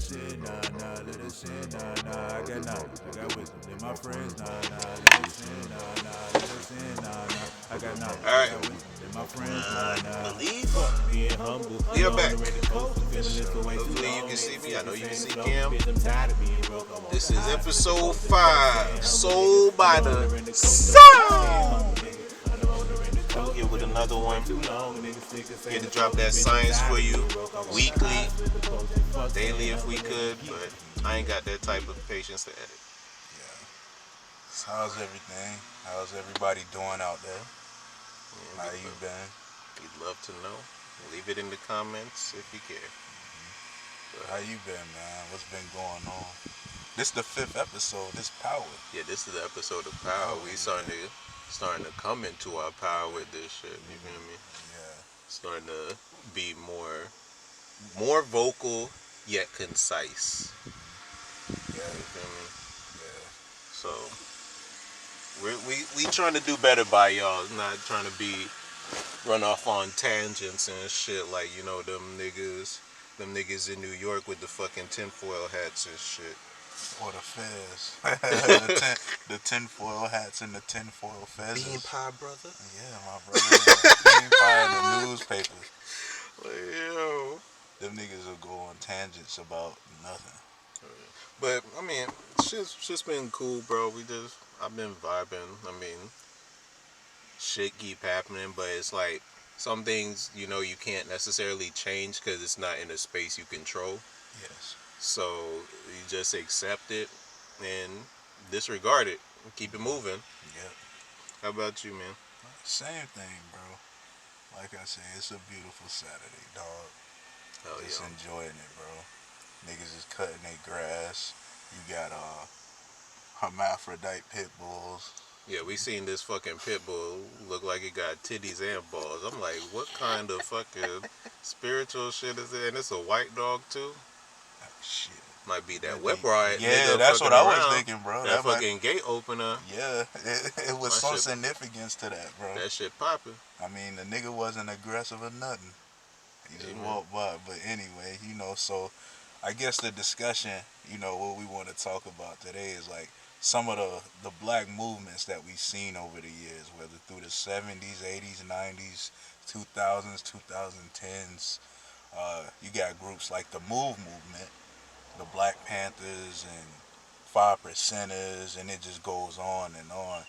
us in, nah, nah, let us in, nah, nah. I got knowledge, I got wisdom. They're my friends, nah, nah, let us in, nah, nah, let us in, nah, nah. I got knowledge, I got wisdom. They're my friends, nah, nah. Believe Fuck being humble. we are On back. the way to coast, I'm feeling this for way too Hopefully you long. can see me. I know you can see Flow, Cam. bitch, I'm tired of being broke. I want This the is high, set the episode coast, and fuck staying 5, humble, Soul nigga. I by know I'm the the rent the coast, don't fuck being humble, Sound. nigga. I know I'm the rent the I'm coast, here I'm with feeling this another for way one. too long. Niggas sick of Here saying to the drop flow, that bitch, I'm science for tired of you being broke. I want the high, weekly, set the coast, and fuck staying daily if we humble, could, nigga. but I ain't got that type of patience to edit. Yeah. How's everything? How's everybody doing out there? Yeah, How you been? we'd love to know. Leave it in the comments if you care. How you been, man? What's been going on? This the 5th episode. This power. Yeah, this is the episode of Power. We starting to come into our power with this shit. You feel me? Yeah. Starting to be more vocal yet concise. Yeah. You feel me? Yeah. So we trying to do better by y'all. Not trying to be run off on tangents and shit like them niggas in New York with the fucking tinfoil hats and shit. Or the fez. the tinfoil hats and the tinfoil fezzes. Bean pie brother. Yeah, my brother. Bean pie in the newspapers. Yo. Them niggas will go on tangents about nothing. But I mean, shit's been cool, bro. I've been vibing. I mean, shit keep happening, but it's like some things you can't necessarily change because it's not in a space you control. Yes. So you just accept it and disregard it and keep it moving. Yep. How about you, man? Same thing, bro. Like I said, it's a beautiful Saturday, dog. Hell Just yeah. enjoying it, bro. Niggas is cutting their grass. You got hermaphrodite pit bulls. Yeah, we seen this fucking pit bull look like it got titties and balls. I'm like, what kind of fucking spiritual shit is it? And it's a white dog too. Shit. Might be that Could whip be. ride Yeah, nigga that's fucking what I was around. thinking, bro. That That might. fucking gate opener. Yeah, it was My some shit- significance to that, bro. That shit popping. I mean, the nigga wasn't aggressive or nothing. He just Amen. walked by. But anyway, so I guess the discussion, what we want to talk about today is like some of the black movements that we've seen over the years, whether through the 70s, 80s, 90s, 2000s, 2010s. You got groups like the Move movement, the Black Panthers, and Five Percenters, and it just goes on and on.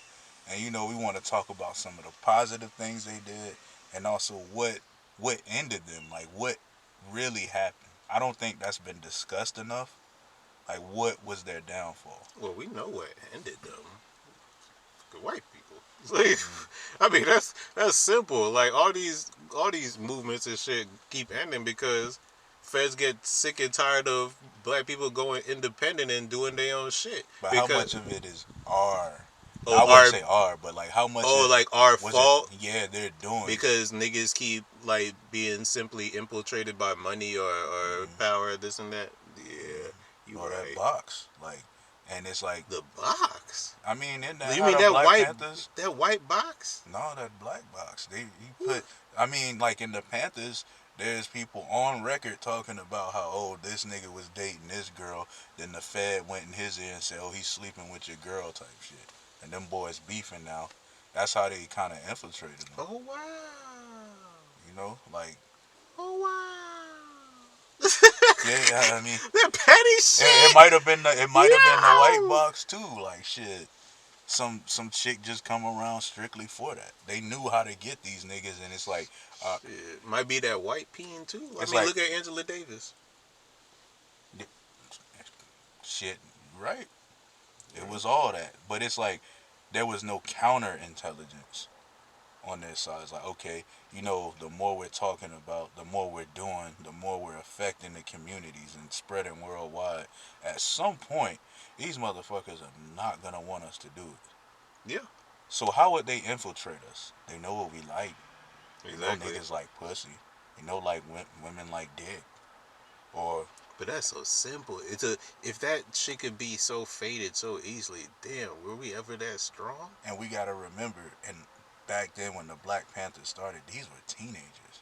And we want to talk about some of the positive things they did, and also what ended them, like what really happened. I don't think that's been discussed enough. Like, what was their downfall? Well, we know what ended them. The white people. Like, I mean, that's simple. Like all these movements and shit keep ending because feds get sick and tired of black people going independent and doing their own shit. But Because how much of it is our? I oh wouldn't our say our, but like how much? like our Was fault it? Yeah, they're doing because niggas keep like being simply infiltrated by money or power, this and that. Yeah, you or that right. box, like, and it's like The box. I mean, in that You how mean the Black Panthers? that white box? No, that black box. He put. I mean, like in the Panthers, there's people on record talking about how this nigga was dating this girl. Then the Fed went in his ear and said, he's sleeping with your girl type shit. And them boys beefing now. That's how they kind of infiltrated them. Oh wow. Like Oh wow. yeah. I mean, That petty shit. it might have been the been the white Yo. box too. Like shit. Some chick just come around strictly for that. They knew how to get these niggas, and it's like, Shit. Might be that white peen too. I it's mean, like look at Angela Davis. shit, right? It was all that, but it's like there was no counter intelligence on their side. It's like, okay, the more we're talking about, the more we're doing, the more we're affecting the communities and spreading worldwide. At some point, these motherfuckers are not gonna want us to do it. Yeah. So how would they infiltrate us? They know what we like. Exactly. Niggas like pussy. Like women like dick. Or But that's so simple. If that shit could be so faded so easily, damn, were we ever that strong? and we gotta remember, and back then when the Black Panthers started, these were teenagers.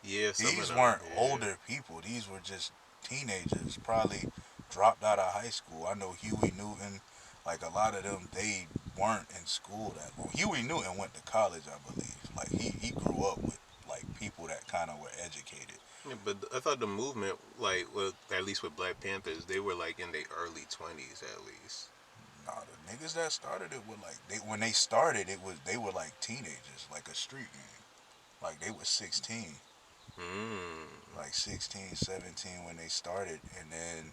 Yeah, some of These them. weren't Yeah. older people. These were just teenagers, probably dropped out of high school. I know Huey Newton, like a lot of them, they weren't in school that long. Huey Newton went to college, I believe. Like he grew up with like people that kind of were educated. Yeah, but I thought the movement, like, well, at least with Black Panthers, they were like in their early 20s at least. Nah, the niggas that started it were like when they started it was they were like teenagers, like a street gang. Like they were 16, Mm. like 16, 17 when they started, and then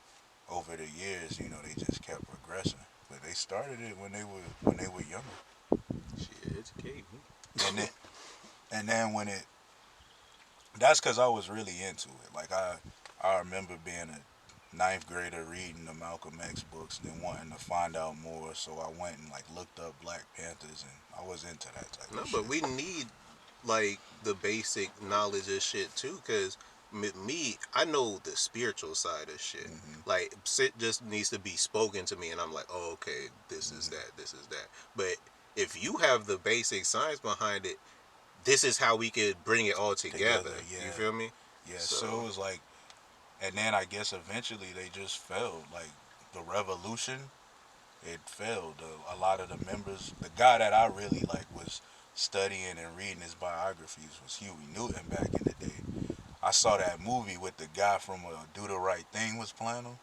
over the years, they just kept progressing. But they started it when they were younger, Shit, educate me. and then and then when it that's because I was really into it. Like I remember being a ninth grader reading the Malcolm X books and then wanting to find out more. So I went and like looked up Black Panthers and I was into that type No, of but shit. we need like the basic knowledge of shit too, because me, I know the spiritual side of shit. Hmm. Like, shit just needs to be spoken to me, and I'm like, oh, okay, this is Hmm. that, this is that. But if you have the basic science behind it, this is how we could bring it all together. Together, You yeah, feel me? yeah. So So it was like, and then I guess eventually they just failed. Like the revolution, it failed. A lot of the members, the guy that I really like was studying and reading his biographies was Huey Newton back in the day. I saw that movie with the guy from Do the Right Thing was playing him.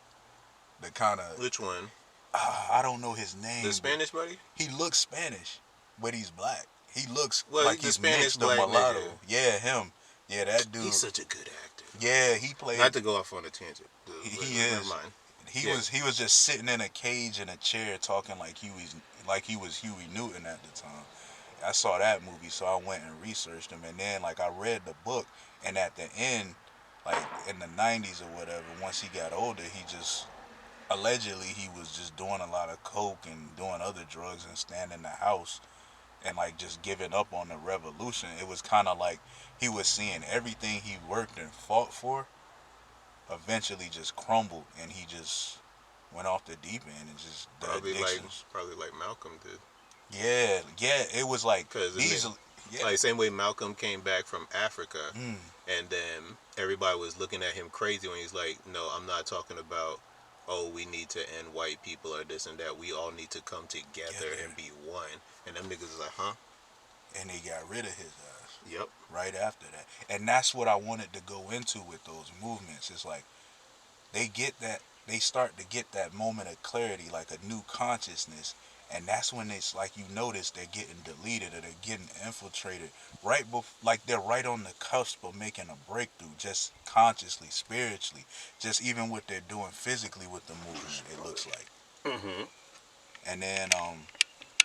The kind of which one? I don't know his The name, but Spanish buddy? he looks Spanish, but he's black. He looks Well, like the he's Spanish mixed or black nigga. mulatto. Yeah, him. Yeah, that He's dude. such a good actor. Yeah, he Not played. to go off on a tangent, but He never is. mind. He Yeah. was. He was just sitting in a cage in a chair talking like he was Huey Newton at the time. I saw that movie, so I went and researched him, and then like I read the book, and at the end, like in the '90s or whatever, once he got older, he just allegedly he was just doing a lot of coke and doing other drugs and staying in the house and like just giving up on the revolution. It was kind of like he was seeing everything he worked and fought for eventually just crumbled, and he just went off the deep end and just the Probably like addictions. probably like Malcolm did. Yeah, yeah, it was like Cause these. Yeah. like same way Malcolm came back from Africa, Mm, and then everybody was looking at him crazy when he's like, "No, I'm not talking about. Oh, we need to end white people or this and that. We all need to come together together, and be one." And them niggas is like, "Huh? and they got rid of his ass Yep. right after that. And that's what I wanted to go into with those movements. It's like they start to get that moment of clarity, like a new consciousness, and that's when it's like you notice they're getting deleted or they're getting infiltrated like they're right on the cusp of making a breakthrough, just consciously, spiritually, just even what they're doing physically with the movement. It looks like, Mm-hmm. and then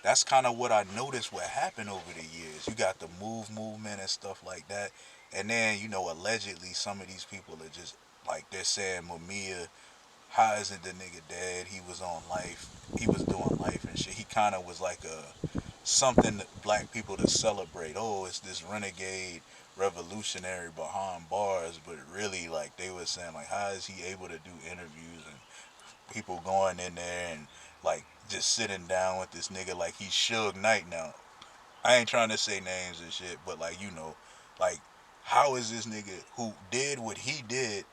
that's kind of what I noticed what happened over the years. You got the movement and stuff like that, and then allegedly some of these people are just like they're saying Mamiya, how isn't the nigga dead? He was on life. He was doing life and shit. He kind of was like a something that black people to celebrate. Oh, it's this renegade revolutionary behind bars, but really like they were saying like how is he able to do interviews and people going in there and like just sitting down with this nigga like he's Suge Knight now. I ain't trying to say names and shit, but like like how is this nigga who did what he did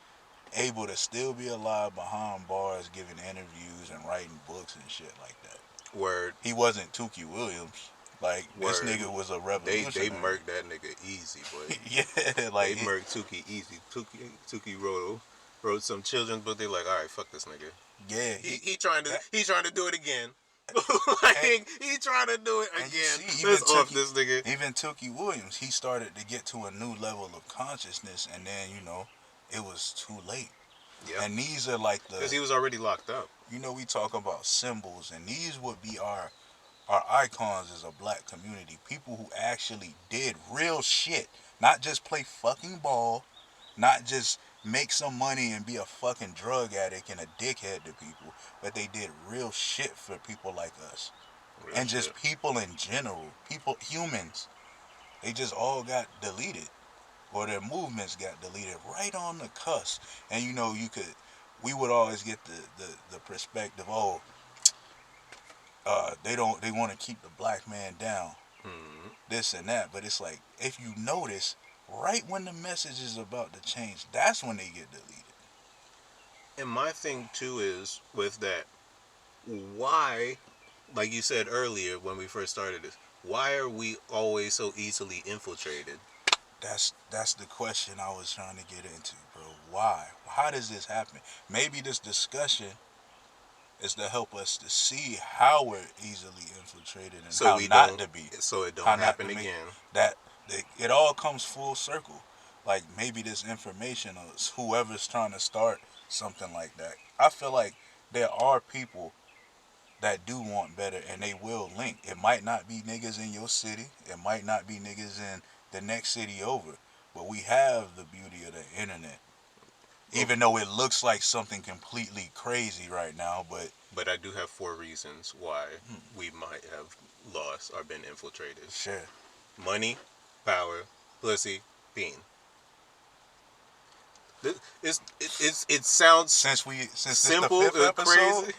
able to still be alive behind bars, giving interviews and writing books and shit like that? Word. He wasn't Tukey Williams. Like this Word. nigga was a They revolutionary. murked that nigga easy, boy. Yeah, They like murked Tuki easy. Tuki wrote some children's book. They like, all right, fuck this nigga. yeah, He trying to do it again. and, Like he trying to do it and you again. see Let's off this nigga. Even Tukey Williams, he started to get to a new level of consciousness, and then it was too late. Yeah, And these are like because he was already locked up. we talk about symbols, and these would be our icons as a black community. People who actually did real shit, not just play fucking ball, not just make some money and be a fucking drug addict and a dickhead to people, but they did real shit for people like us. Real And shit. just people in general, humans, they just all got deleted, or their movements got deleted right on the cusp. And we would always get the perspective, oh, they want to keep the black man down, Hmm. this and that. But it's like, if you notice, right when the message is about to change, that's when they get deleted. And my thing too is with that, why, like you said earlier when we first started this, why are we always so easily infiltrated? That's the question I was trying to get into, bro. Why? How does this happen? Maybe this discussion is to help us to see how we're easily infiltrated and So how we not don't, to be. so it don't How not happen to make again. that. It all comes full circle. Like maybe this information is whoever's trying to start something like that. I feel like there are people that do want better and they will link. It might not be niggas in your city. It might not be niggas in the next city over. But we have the beauty of the internet. Even though it looks like something completely crazy right now, But I do have 4 reasons why we might have lost or been infiltrated. sure. Money, power, pussy, bean. It sounds Since this simple the 5th and episode, crazy.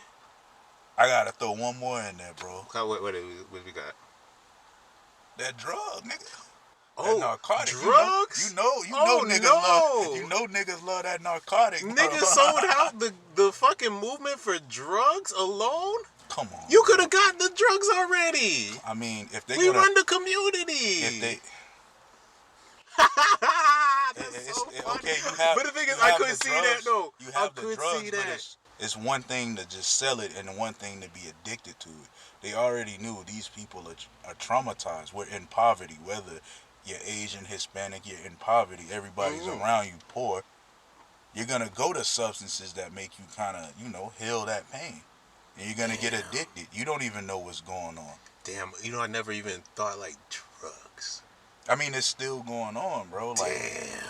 I gotta throw one more in there, bro. What we got? That drug, nigga. That Oh, narcotic. drugs? You know Oh, niggas no. love. You know niggas love that narcotic. Niggas sold out the fucking movement for drugs alone? Come on. You could have got the drugs already. I mean, if they We gonna, run the community. if they, That's so funny. okay, you have. But the thing is, you I have couldn't the see drugs, that though. You I have the couldn't drugs, see but that. it's one thing to just sell it and one thing to be addicted to it. They already knew these people are traumatized. We're in poverty, whether you're Asian, Hispanic, you're in poverty. Everybody's around you poor. You're gonna go to substances that make you kind of, heal that pain, and you're gonna get addicted. You don't even know what's going on. Damn, I never even thought like drugs. I mean, it's still going on, bro. Like, Damn.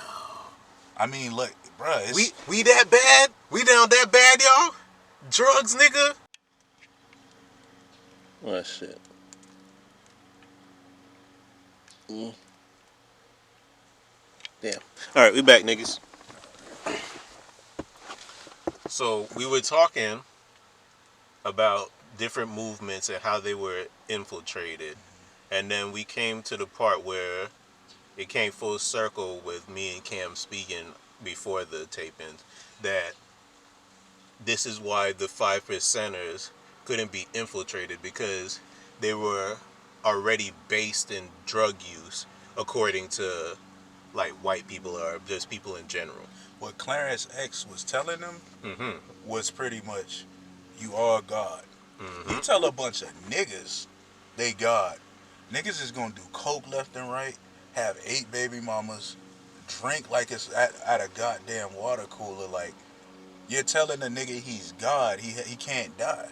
I mean, look, bro. We that bad? We down that bad, y'all? Drugs, nigga? Oh, shit. Damn. All right, we back, niggas. So we were talking about different movements and how they were infiltrated, and then we came to the part where it came full circle with me and Cam speaking before the tapings that this is why the 5%ers couldn't be infiltrated, because they were already based in drug use according to like white people or just people in general. What Clarence X was telling them was pretty much, you are God. You tell a bunch of niggas they God. Niggas is gonna do coke left and right, have 8 baby mamas, drink like it's at a goddamn water cooler. Like, you're telling a nigga he's God, he can't die.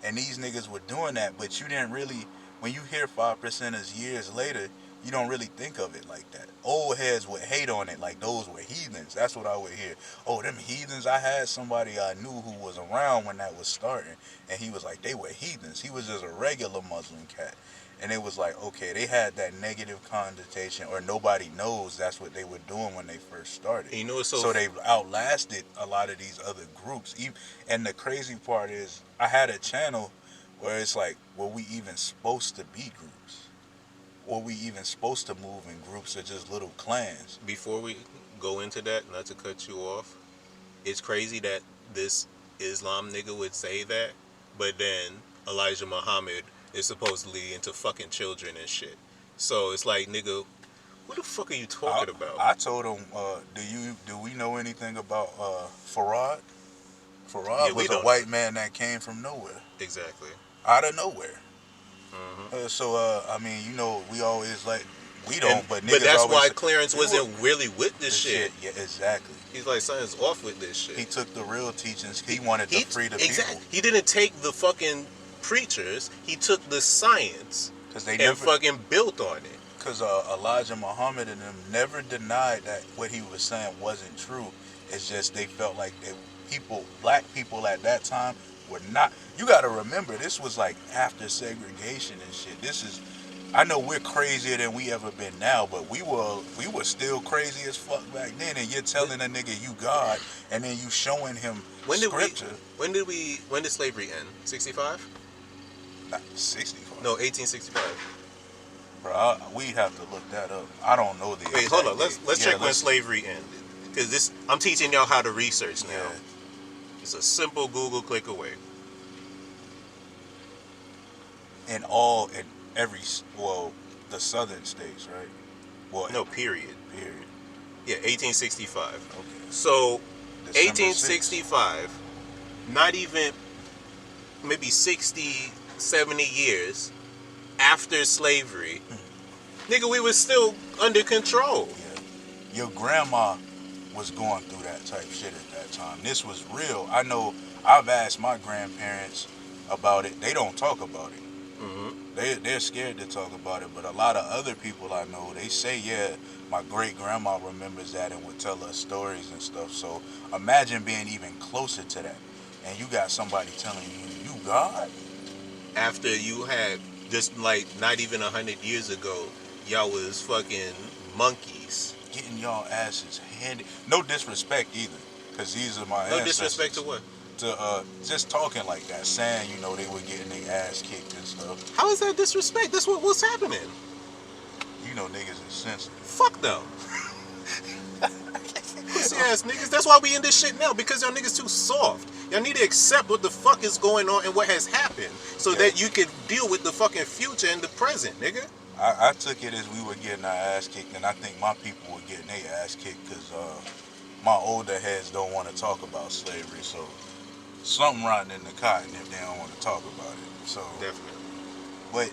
And these niggas were doing that, but you didn't really, when you hear 5%ers years later, you don't really think of it like that. Old heads would hate on it like those were heathens. That's what I would hear. Oh, them heathens. I had somebody I knew who was around when that was starting, and he was like, they were heathens. He was just a regular Muslim cat. And it was like, okay, they had that negative connotation, or nobody knows that's what they were doing when they first started. And you know, so they've outlasted a lot of these other groups. And the crazy part is, I had a channel where it's like, were we even supposed to be groups? Were we even supposed to move in groups or just little clans? Before we go into that, not to cut you off, it's crazy that this Islam nigga would say that, but then Elijah Muhammad is supposedly into fucking children and shit. So it's like, nigga, what the fuck are you talking about? I told him, do we know anything about Farad? Farad was a white man that came from nowhere. Exactly. Out of nowhere. I mean, we always like, we don't, but niggas but that's always why Clarence wasn't really with this shit. Yeah, exactly. He's like, something's off with this shit. He took the real teachings. He wanted to free the people. He didn't take the fucking preachers. He took the science and fucking built on it. Because Elijah Muhammad and them never denied that what he was saying wasn't true. It's just they felt like black people at that time were not. You got to remember, this was like after segregation and shit. I know we're crazier than we ever been now, but we were still crazy as fuck back then. And you're telling a nigga you God, and then you showing him scripture. When did slavery end? 65? 65. No, 1865. Bro, we'd have to look that up. I don't know the. Wait, hold on. Let's check when slavery ended, because I'm teaching y'all how to research now. It's a simple Google click away. In every, well, the southern states, right? Well, No, period. period. Yeah, 1865. Okay. So, December 6th. 1865, not even maybe 60, 70 years after slavery, nigga, we was still under control. Yeah. Your grandma was going through that type shit at that time. This was real. I know I've asked my grandparents about it. They don't talk about it. They're scared to talk about it, but a lot of other people I know, they say, yeah, my great grandma remembers that and would tell us stories and stuff. So imagine being even closer to that, and you got somebody telling you God. After you had just like not even 100 years ago, y'all was fucking monkeys. Getting y'all asses handed. No disrespect either, because these are my No ancestors. disrespect to what? To just talking like that, saying they were getting their ass kicked and stuff. How is that disrespect? That's what was happening. Niggas is sensitive. Fuck them. Pussy ass niggas. That's why we in this shit now, because y'all niggas too soft. Y'all need to accept what the fuck is going on and what has happened, so that you can deal with the fucking future and the present, nigga. I took it as we were getting our ass kicked, and I think my people were getting their ass kicked because my older heads don't want to talk about slavery. So something rotten in the cotton if they don't want to talk about it. So Definitely. But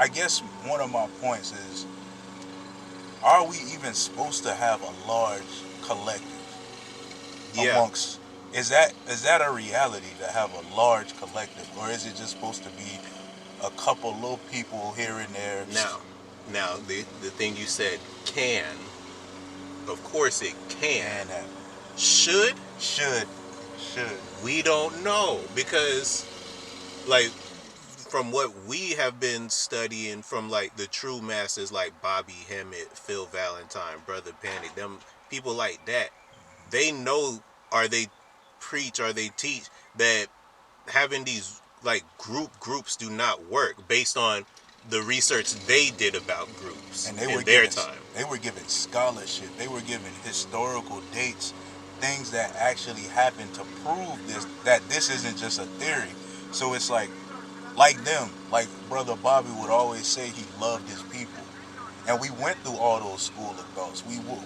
I guess one of my points is, are we even supposed to have a large collective amongst? Is that a reality to have a large collective, or is it just supposed to be a couple little people here and there? Now the thing you said, can, of course it can. Should we don't know, because like from what we have been studying from like the true masters like Bobby Hemmett, Phil Valentine, Brother Panic, them people like that, they know, or they preach, or they teach that having these like groups do not work based on the research they did about groups and they in were their given, time. They were given scholarship. They were given historical dates, things that actually happened to prove that this isn't just a theory. So it's like them, like Brother Bobby would always say, he loved his people. And we went through all those school of thoughts. We will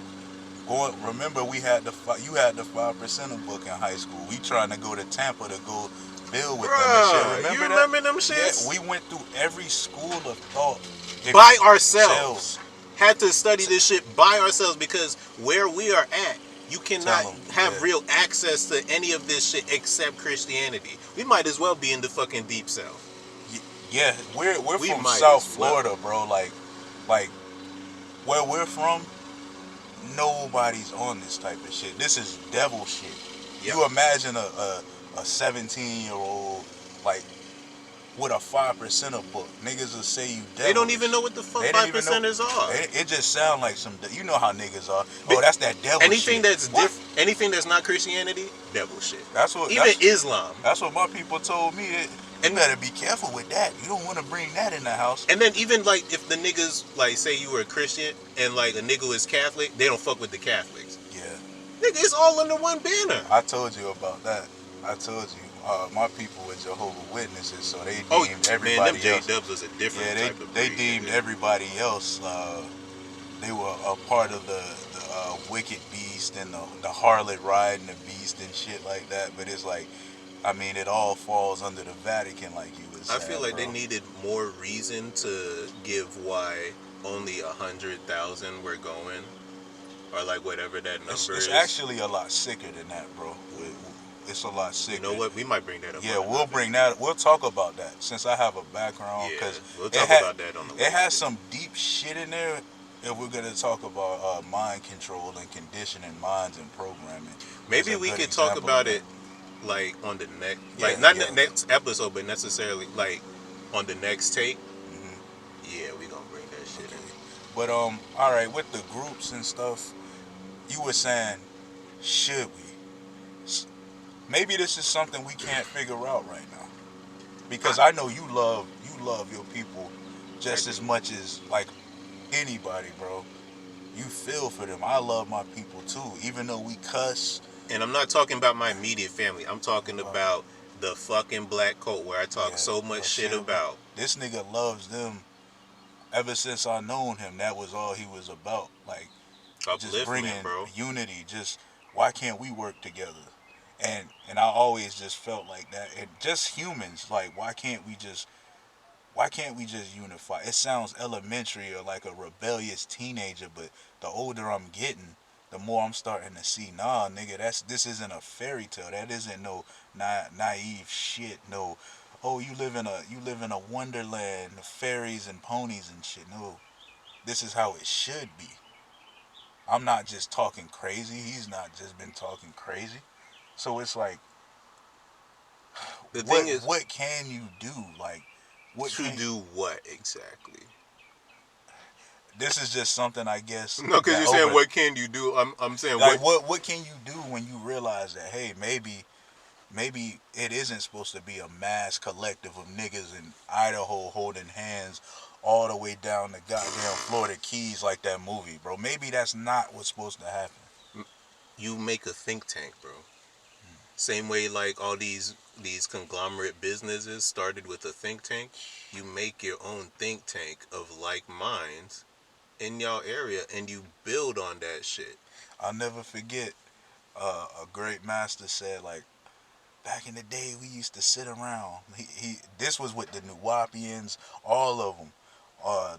go. Remember, you had the 5% book in high school. We trying to go to Tampa to go build with them and shit. You remember them shits? Yeah, we went through every school of thought by ourselves. Had to study this shit by ourselves, because where we are at, you cannot have real access to any of this shit except Christianity. We might as well be in the fucking deep south. Yeah, we're from South Florida, bro. Like where we're from, nobody's on this type of shit. This is devil shit. Yep. You imagine a 17-year-old like with a 5% book. Niggas will say you devilish. They don't even know what the fuck 5%ers are. It just sound like some. You know how niggas are. Oh, that's that devil anything shit. That's different. Anything that's not Christianity, devil shit. Even Islam. That's what my people told me. You better be careful with that. You don't want to bring that in the house. And then even like if the niggas like say you were a Christian and like a nigga is Catholic, they don't fuck with the Catholics. Yeah. Nigga, it's all under one banner. I told you about that. I told you. My people were Jehovah's Witnesses, so they deemed everybody else. Them J-Dubs was a different type of breed. They deemed everybody else. They were a part of the wicked beast and the harlot riding the beast and shit like that. But it's like, I mean, it all falls under the Vatican, like you was saying. I feel like they needed more reason to give why only 100,000 were going, or like whatever that number is. It's actually a lot sicker than that, bro. It's a lot sicker. You know what? We might bring that up. Yeah, we'll bring that. We'll talk about that since I have a background. Yeah, we'll talk about that on the way. It has some deep shit in there. If we're gonna talk about mind control and conditioning minds and programming, maybe we could talk about it like on the next, like not the next episode, but necessarily like on the next take. Mm-hmm. Yeah, we gonna bring that shit in. But all right, with the groups and stuff, you were saying, should we? Maybe this is something we can't figure out right now, because I know you love your people just as much as like anybody, bro. You feel for them. I love my people too, even though we cuss And I'm not talking about my immediate family. I'm talking Right. about the fucking Blacc Cult where I talk Yeah, so much but shit shit about about. this nigga loves them. Ever since I known him, that was all he was about. Like just Upliftment, bringing bro. unity. Just why can't we work together? And I always just felt like that. And just humans, like why can't we just unify? It sounds elementary or like a rebellious teenager, but the older I'm getting, the more I'm starting to see, nah, nigga, this isn't a fairy tale. That isn't no naive shit. No, oh, you live in a wonderland, of fairies and ponies and shit. No, this is how it should be. I'm not just talking crazy. He's not just been talking crazy. So it's like, The thing is, what can you do? Like, what to can do what exactly? this is just something I guess No, because that you're saying over what can you do? I'm saying like what. what can you do when you realize that hey maybe it isn't supposed to be a mass collective of niggas in Idaho holding hands all the way down to goddamn Florida Keys like that movie, bro. Maybe that's not what's supposed to happen. You make a think tank, bro. Same way like all these conglomerate businesses started with a think tank. You make your own think tank of like minds in your area and you build on that shit. I'll never forget a great master said like back in the day we used to sit around. He this was with the Nuwapians, all of them,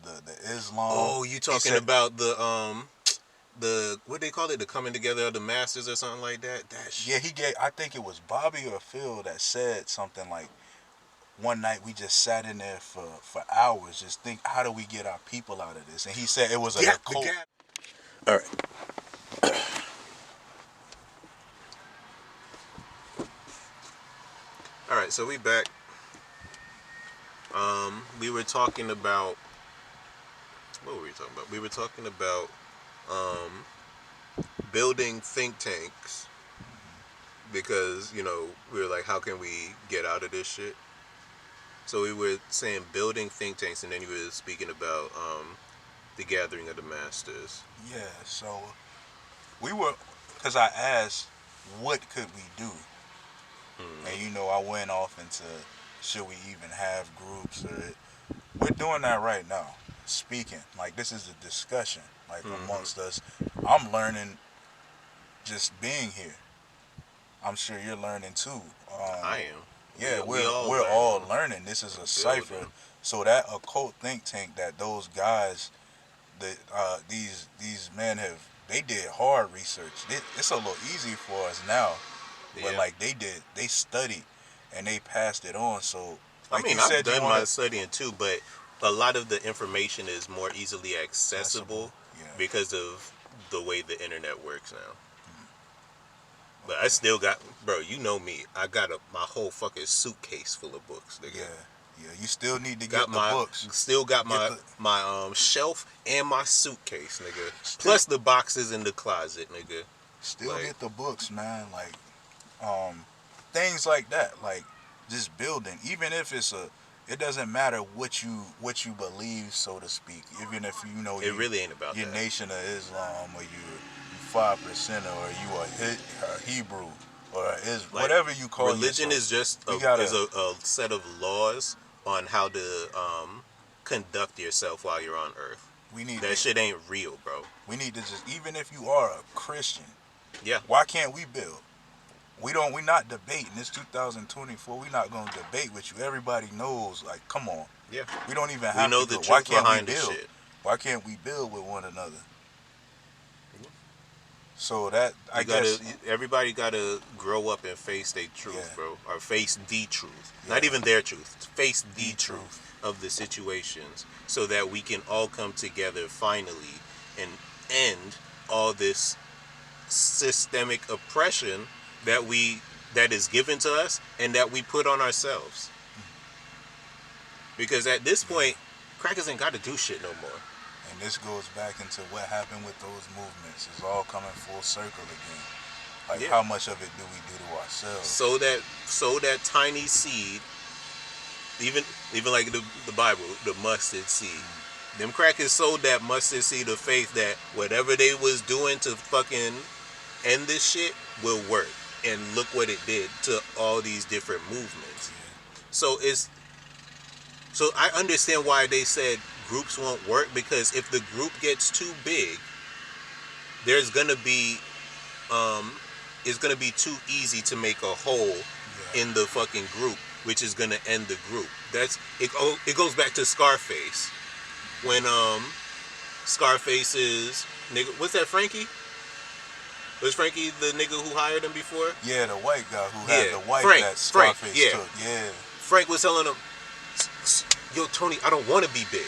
the Islam. Oh, you He talking said about the what they call it, the coming together of the masters or something like that? That yeah, shit. he gave. I think it was Bobby or Phil that said something like, "One night we just sat in there for hours, just think, how do we get our people out of this?" And he said it was an Gap the occult. gap. All right. All right, so we back. We were talking about what were we talking about? We were talking about um building think tanks because, we were like, how can we get out of this shit? So we were saying building think tanks, and then you were speaking about the gathering of the masters. Yeah, so we were, because I asked, what could we do? And Mm-hmm. I went off into should we even have groups or we're doing that right now. Speaking like this is a discussion like Mm-hmm. amongst us. I'm learning just being here. I'm sure you're learning too. I am. Yeah, We all we're all learning, learning. This is a cipher. building. So that occult think tank that those guys, that these men have, they did hard research. It's a little easy for us now, but Yeah. like they studied and they passed it on. So I like mean, you I've said, you done want my to studying too, but a lot of the information is more easily accessible. accessible Yeah. because of the way the internet works now. But I Okay. still got, bro. You know me. I got my whole fucking suitcase full of books, nigga. Yeah. Yeah. You still need to Got get the my, books. still got Get my the my shelf and my suitcase, nigga. still Plus the boxes in the closet, nigga. still Like, get the books, man. Like things like that. Like just building, even if it's a. It doesn't matter what you believe, so to speak. Even if it really ain't about your that. nation of Islam or you 5% or you a Hebrew or is Like, whatever you call religion yourself. is just We gotta. a set of laws on how to conduct yourself while you're on Earth. We need That to. shit ain't real, bro. We need to just, even if you are a Christian, Yeah. why can't we build? We don't. We not debating. It's 2024. We not gonna debate with you. Everybody knows. Like, come on. Yeah. We don't even We have know to the go. Why truth can't we behind the build? shit. Why can't we build with one another? So that I You gotta, guess. everybody gotta grow up and face their truth, Yeah. bro. Or face the truth. Not Yeah. even their truth. Face the The truth truth. of the situations so that we can all come together finally and end all this systemic oppression that that is given to us and that we put on ourselves. Because at this Yeah. point, crackers ain't got to do shit no more. And this goes back into what happened with those movements. It's all coming full circle again. Like, Yeah. how much of it do we do to ourselves? So that tiny seed, even like the Bible, the mustard seed. Them crackers sowed that mustard seed of faith that whatever they was doing to fucking end this shit will work. And look what it did to all these different movements. So I understand why they said groups won't work, because if the group gets too big, there's gonna be it's gonna be too easy to make a hole in the fucking group, which is gonna end the group. That's it. It goes back to Scarface when Scarface's nigga, what's that, Frankie? Was Frankie the nigga who hired him before? Yeah, the white guy who had the wife Frank, that Scarface Frank, took. Yeah. Frank was telling him, yo, Tony, I don't want to be big.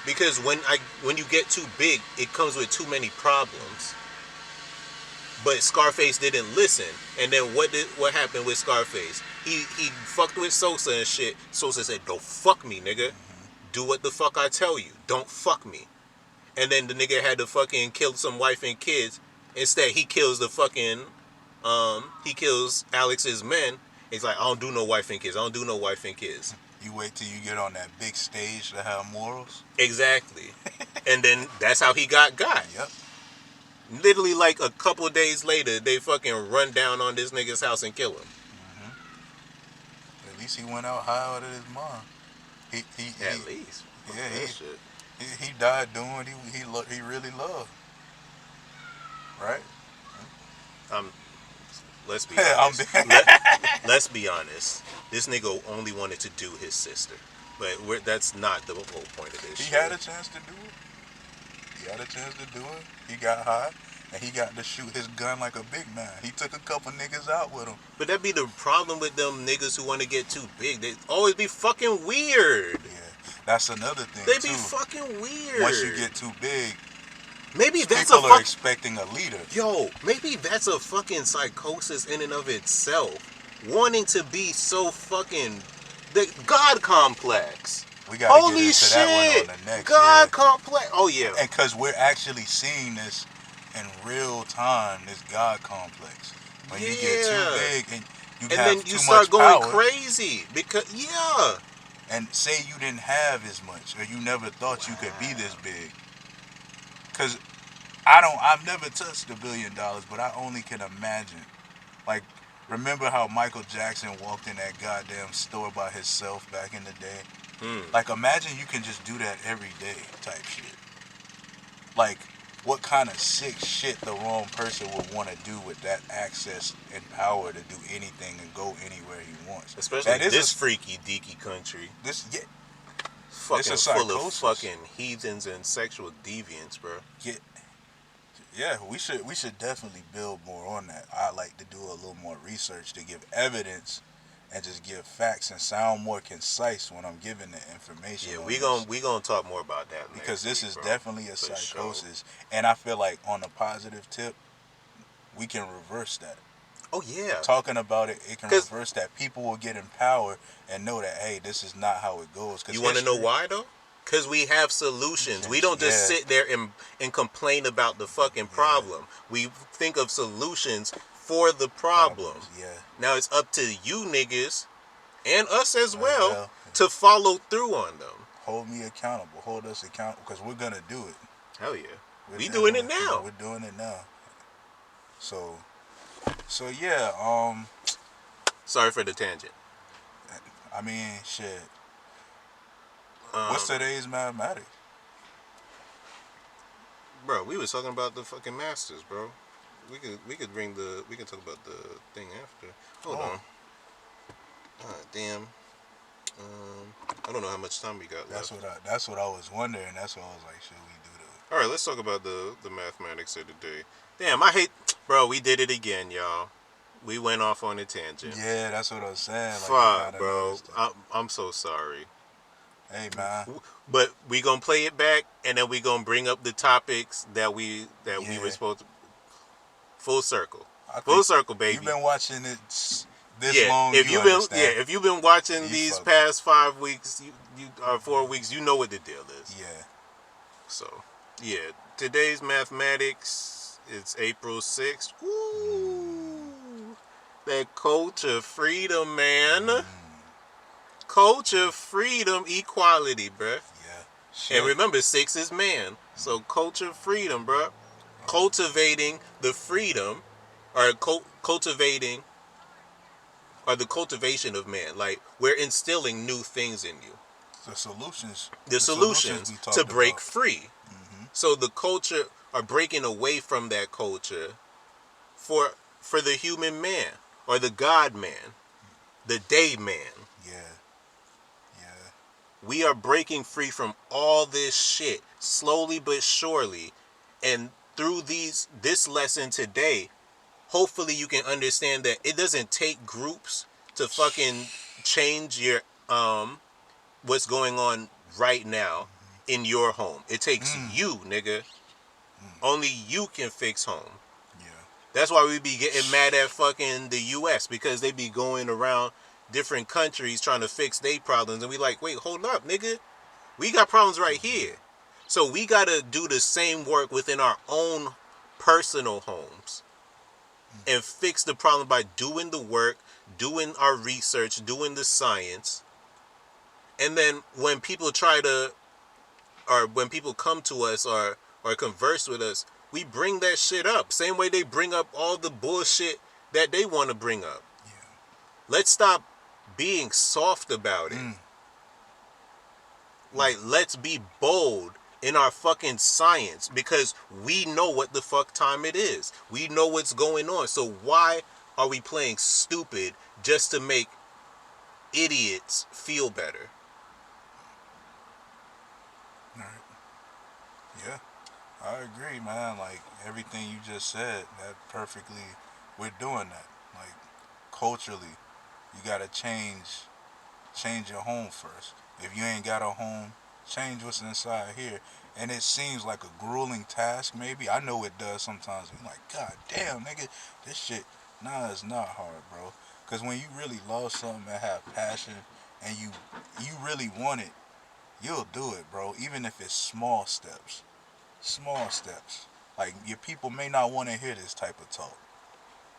Because when you get too big, it comes with too many problems. But Scarface didn't listen. And then what happened with Scarface? He fucked with Sosa and shit. Sosa said, don't fuck me, nigga. Do what the fuck I tell you. Don't fuck me. And then the nigga had to fucking kill some wife and kids. Instead, he kills the fucking, he kills Alex's men. He's like, I don't do no wife and kids. I don't do no wife and kids. You wait till you get on that big stage to have morals. Exactly. And then that's how he got. Yep. Literally like a couple of days later, they fucking run down on this nigga's house and kill him. At least he went out high out of his mind. At least. Yeah, he died doing what he really loved. Right? Let's be honest. Let's be honest. This nigga only wanted to do his sister. But that's not the whole point of this shit. He had a chance to do it. He got high, and he got to shoot his gun like a big man. He took a couple niggas out with him. But that'd be the problem with them niggas who want to get too big. They always be fucking weird. Yeah, that's another thing, They be fucking weird. Once you get too big, maybe that's people are expecting a leader. Yo, maybe that's a fucking psychosis in and of itself. Wanting to be so fucking... The God complex. We gotta get into that one on the next. God complex. Oh, yeah. And because we're actually seeing this in real time, this God complex. When you get too big and you have too much power. And then you start going crazy. Because, And say you didn't have as much, or you never thought you could be this big. Because I've never touched $1 billion, but I only can imagine. Like, remember how Michael Jackson walked in that goddamn store by himself back in the day? Like, imagine you can just do that every day type shit. Like, what kind of sick shit the wrong person would want to do with that access and power to do anything and go anywhere he wants. Especially this freaky deaky country. Fucking full of fucking heathens and sexual deviants, bro. Yeah, we should definitely build more on that. I like to do a little more research to give evidence and just give facts and sound more concise when I'm giving the information. Yeah, we gonna talk more about that because this is definitely a psychosis, and I feel like on a positive tip, we can reverse that. Oh yeah, talking about it can reverse that. People will get empowered and know that, hey, this is not how it goes. You want to know why though? Because we have solutions. We don't just sit there and complain about the fucking problem. We think of solutions for the problem. Now it's up to you niggas and us as well to follow through on them. Hold me accountable. Hold us accountable because we're going to do it. Hell yeah. We doing it now. We're doing it now. So yeah. Sorry for the tangent. I mean, shit. What's today's mathematics? Bro, we was talking about the fucking masters, bro. We can talk about the thing after. Hold on. Damn. I don't know how much time we got left. That's what I was wondering. That's why I was like, should we do that? All right, let's talk about the mathematics of the day. Damn, I hate, bro. We did it again, y'all. We went off on a tangent. Yeah, that's what I was saying. Fuck, bro. I'm so sorry. Hey, man. But we gonna play it back, and then we gonna bring up the topics that we were supposed to. Full circle. Full circle, baby. You've been watching it this long. If you've been watching these past 5 weeks, you 4 weeks, you know what the deal is. Yeah. So, yeah, today's mathematics is April 6th. Woo! That culture freedom, man. Culture, freedom, equality, bruh. Yeah. Shit. And remember, 6 is man. So culture, freedom, bruh. Cultivating the freedom or cultivating, or the cultivation of man. Like, we're instilling new things in you. The solutions. The The solutions solutions we to talked break about. free. Mm-hmm. So the culture are breaking away from that culture for the human man, or the God man, the day man. Yeah. Yeah. We are breaking free from all this shit slowly but surely. And through this lesson today, hopefully you can understand that it doesn't take groups to fucking change your what's going on right now in your home. It takes Mm. you, nigga. Only you can fix home. Yeah. That's why we be getting mad at fucking the US, because they be going around different countries trying to fix their problems, and we like, wait, hold up, nigga. We got problems right here. So we gotta do the same work within our own personal homes and fix the problem by doing the work, doing our research, doing the science. And then when people try to, or when people come to us or converse with us, we bring that shit up. Same way they bring up all the bullshit that they want to bring up. Yeah. Let's stop being soft about it. Like, let's be bold in our fucking science, because we know what the fuck time it is. We know what's going on. So why are we playing stupid just to make idiots feel better? All right. Yeah. I agree, man. Like everything you just said, that perfectly. We're doing that. Like culturally, you gotta change your home first. If you ain't got a home, change what's inside here. And it seems like a grueling task, maybe. I know it does sometimes. You're like, God damn, nigga, this shit. Nah, it's not hard, bro. Because when you really love something and have passion and you really want it, you'll do it, bro. Even if it's small steps. Small steps. Like, your people may not want to hear this type of talk.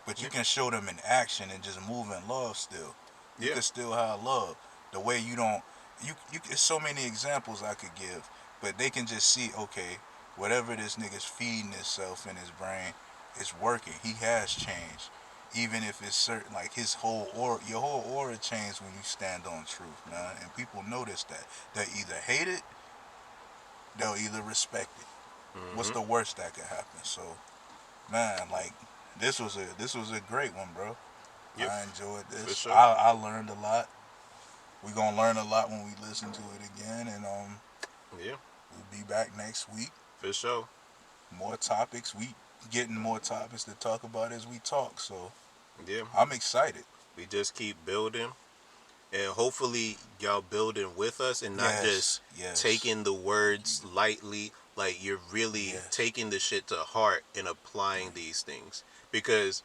But you can show them in action and just move in love still. You Yeah. can still have love. The way you don't there's so many examples I could give, but they can just see, okay, whatever this nigga's feeding himself in his brain is working. He has changed. Even if it's certain, like his whole aura, your whole aura changes when you stand on truth, man. And people notice that. They either hate it, they'll either respect it. What's the worst that could happen? So, man, like this was a great one, bro. Yep. I enjoyed For this. sure. I learned a lot. We're gonna learn a lot when we listen to it again, and Yeah. we'll be back next week. For sure. More topics. We getting more topics to talk about as we talk. So Yeah. I'm excited. We just keep building, and hopefully y'all building with us and not Yes, just yes, taking the words lightly. Like, you're really yes. taking the shit to heart and applying these things, because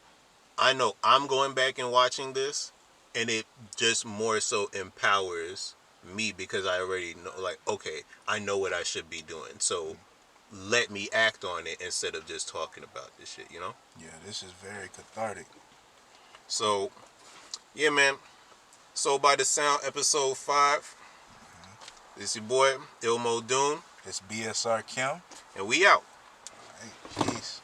I know I'm going back and watching this, and it just more so empowers me, because I already know, like, okay, I know what I should be doing. So let me act on it instead of just talking about this shit, you know? Yeah, this is very cathartic. So, yeah, man. So by the Sound, episode 5. This your boy, Ilmo Doom, It's BSR Kim. and we out. All right, peace.